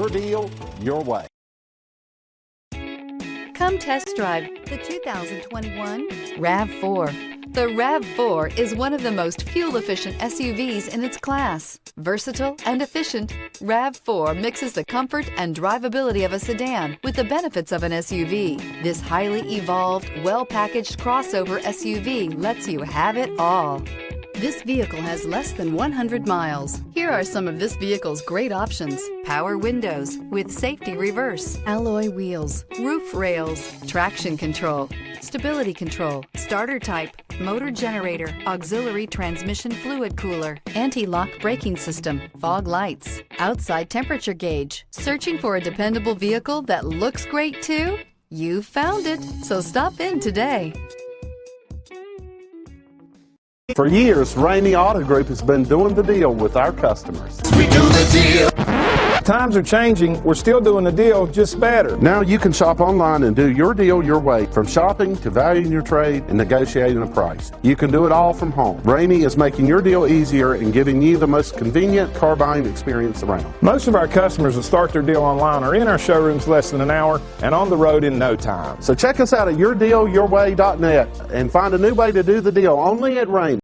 Your deal, your way. Come test drive the 2021 RAV4. The RAV4 is one of the most fuel-efficient SUVs in its class. Versatile and efficient, RAV4 mixes the comfort and drivability of a sedan with the benefits of an SUV. This highly evolved, well-packaged crossover SUV lets you have it all. This vehicle has less than 100 miles. Here are some of this vehicle's great options: power windows with safety reverse, alloy wheels, roof rails, traction control, stability control, starter type, motor generator, auxiliary transmission fluid cooler, anti-lock braking system, fog lights, outside temperature gauge. Searching for a dependable vehicle that looks great too? You found it, so stop in today. For years, Ramey Auto Group has been doing the deal with our customers. We do the deal. Times are changing. We're still doing the deal, just better. Now you can shop online and do your deal your way, from shopping to valuing your trade and negotiating a price. You can do it all from home. Ramey is making your deal easier and giving you the most convenient car buying experience around. Most of our customers that start their deal online are in our showrooms less than an hour and on the road in no time. So check us out at yourdealyourway.net and find a new way to do the deal only at Ramey.